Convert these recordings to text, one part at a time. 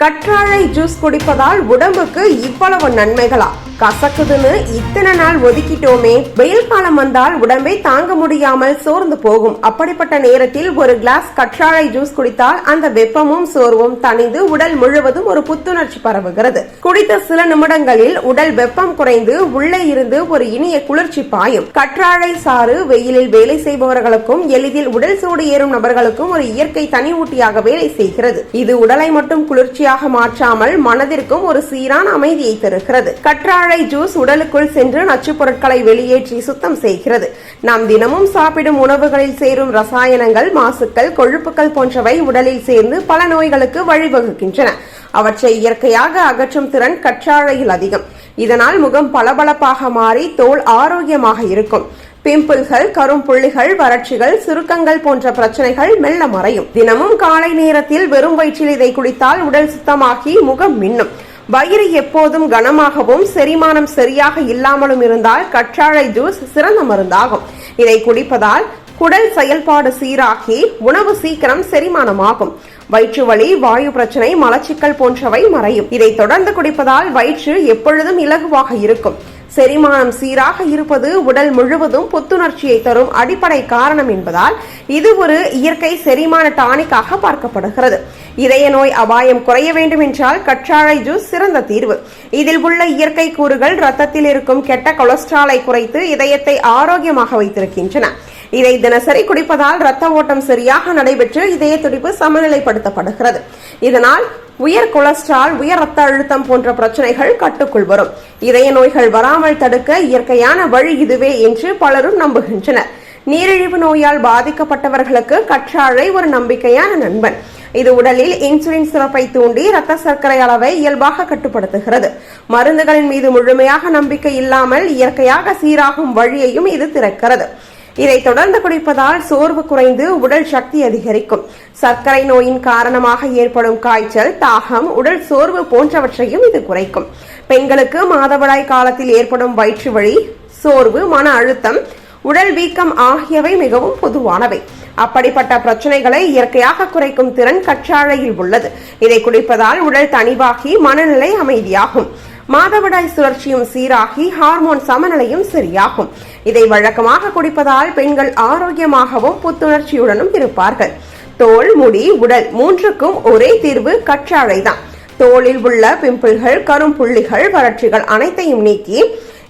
கற்றாழை ஜூஸ் குடிப்பதால் உடம்புக்கு இவ்வளவு நன்மைகளா? கசக்குதுன்னு இத்தனை நாள் ஒதுக்கிட்டோமே. வெயில் காலம் வந்தால் உடம்பை தாங்க முடியாமல் சோர்ந்து போகும். அப்படிப்பட்ட நேரத்தில் ஒரு கிளாஸ் கற்றாழை ஜூஸ் குடித்தால் அந்த வெப்பமும் சோர்வும் தணிந்து உடல் முழுவதும் ஒரு புத்துணர்ச்சி பரவுகிறது. குடித்த சில நிமிடங்களில் உடல் வெப்பம் குறைந்து உள்ளே இருந்து ஒரு இனிய குளிர்ச்சி பாயும். கற்றாழை சாறு வெயிலில் வேலை செய்பவர்களுக்கும் எளிதில் உடல் சூடு ஏறும் நபர்களுக்கும் ஒரு இயற்கை தனி ஊட்டியாக வேலை செய்கிறது. இது உடலை மட்டும் குளிர்ச்சியாக மாற்றாமல் மனதிற்கும் ஒரு சீரான அமைதியை தருகிறது. கற்றாழை ஜூஸ் உடலுக்குள் சென்று நச்சு பொருட்களை வெளியேற்றி சுத்தம் செய்கிறது. நாம் தினமும் சாப்பிடும் உணவுகளில் சேரும் ரசாயனங்கள், மாசுக்கள், கொழுப்புகள் போன்றவை உடலில் சேர்ந்து பல நோய்களுக்கு வழிவகுக்கின்றன. அவற்றை இயற்கையாக அகற்றும் திறன் கற்றாழையில் அதிகம். இதனால் முகம் பளபளப்பாக மாறி தோல் ஆரோக்கியமாக இருக்கும். பிம்பிள்கள், கரும்புள்ளிகள், வறட்சிகள், சுருக்கங்கள் போன்ற பிரச்சனைகள் மெல்ல மறையும். தினமும் காலை நேரத்தில் வெறும் வயிற்றில் இதை குடித்தால் உடல் சுத்தமாகி முகம் மின்னும். வயிறு எப்போதும் கனமாகவும் செரிமானம் சரியாக இல்லாமலும் இருந்தால் கற்றாழை ஜூஸ் சிறந்த மருந்தாகும். இதை குடிப்பதால் குடல் செயல்பாடு சீராகி உணவு சீக்கிரம் செரிமானமாகும். வயிற்று வலி, வாயு பிரச்சனை, மலச்சிக்கல் போன்றவை மறையும். இதை தொடர்ந்து குடிப்பதால் வயிற்று எப்பொழுதும் இலகுவாக இருக்கும். செரிமானம் சீராக இருப்பது உடல் முழுவதும் புத்துணர்ச்சியை தரும் அடிப்படை காரணம் என்பதால் இது ஒரு இயற்கை செரிமான டானிக்காக பார்க்கப்படுகிறது. இதய நோய் அபாயம் குறைய வேண்டும் என்றால் கற்றாழை ஜூஸ் சிறந்த தீர்வு. இதில் உள்ள இயற்கை கூறுகள் ரத்தத்தில் இருக்கும் கெட்ட கொலஸ்ட்ராலை குறைத்து இதயத்தை ஆரோக்கியமாக வைத்திருக்கின்றன. இதை தினசரி குடிப்பதால் ரத்த ஓட்டம் சரியாக நடைபெற்று இதய துடிப்பு சமநிலைப்படுத்தப்படுகிறது. இதனால் உயர் கொலஸ்ட்ரால், உயர் ரத்த அழுத்தம் போன்ற பிரச்சனைகள் கட்டுக்குள் வரும். இதய நோய்கள் வராமல் தடுக்க இயற்கையான வழி இதுவே என்று பலரும் நம்புகின்றனர். நீரிழிவு நோயால் பாதிக்கப்பட்டவர்களுக்கு கற்றாழை ஒரு நம்பிக்கையான நண்பன். இது உடலில் இன்சுலின் சுரப்பை தூண்டி ரத்த சர்க்கரை அளவை இயல்பாக கட்டுப்படுத்துகிறது. மருந்துகளின் மீது முழுமையாக நம்பிக்கை இல்லாமல் இயற்கையாக சீராகும் வழியையும் இது திறக்கிறது. இதை தொடர்ந்து குடிப்பதால் சோர்வு குறைந்து உடல் சக்தி அதிகரிக்கும். சர்க்கரை நோயின் காரணமாக ஏற்படும் காய்ச்சல், தாகம், உடல் சோர்வு போன்றவற்றையும் இது குறைக்கும். பெண்களுக்கு மாதவிடாய் காலத்தில் ஏற்படும் வயிற்று வலி, சோர்வு, மன அழுத்தம், உடல் வீக்கம் ஆகியவை மிகவும் பொதுவானவை. அப்படிப்பட்ட பிரச்சனைகளை இயற்கையாக குறைக்கும் திறன் கற்றாழையில் உள்ளது. இதை குடிப்பதால் உடல் தணிவாகி மனநிலை அமைதியாகும். மாதவிடாய் சுழற்சியும் சீராகி ஹார்மோன் சமநிலையும் சரியாகும். இதை வழக்கமாக குடிப்பதால் பெண்கள் ஆரோக்கியமாகவும் புத்துணர்ச்சியுடனும் இருப்பார்கள். தோல், முடி, உடல் மூன்றுக்கும் ஒரே தீர்வு கற்றாழை தான். தோலில் உள்ள பிம்பிள்கள், கரும்புள்ளிகள், வறட்சிகள் அனைத்தையும் நீக்கி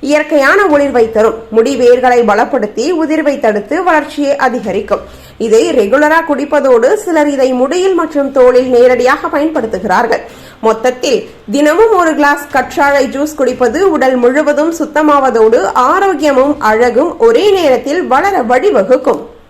இயற்கையான ஒளிர்வை தரும். முடி வேர்களை பலப்படுத்தி உதிர்வை தடுத்து வளர்ச்சியை அதிகரிக்கும். இதை ரெகுலரா குடிப்பதோடு சிலர் இதை முடியில் மற்றும் தோலில் நேரடியாக பயன்படுத்துகிறார்கள். மொத்தத்தில் தினமும் ஒரு கிளாஸ் கற்றாழை ஜூஸ் குடிப்பது உடல் முழுவதும் சுத்தமாவதோடு ஆரோக்கியமும் அழகும் ஒரே நேரத்தில் வளர வழிவகுக்கும்.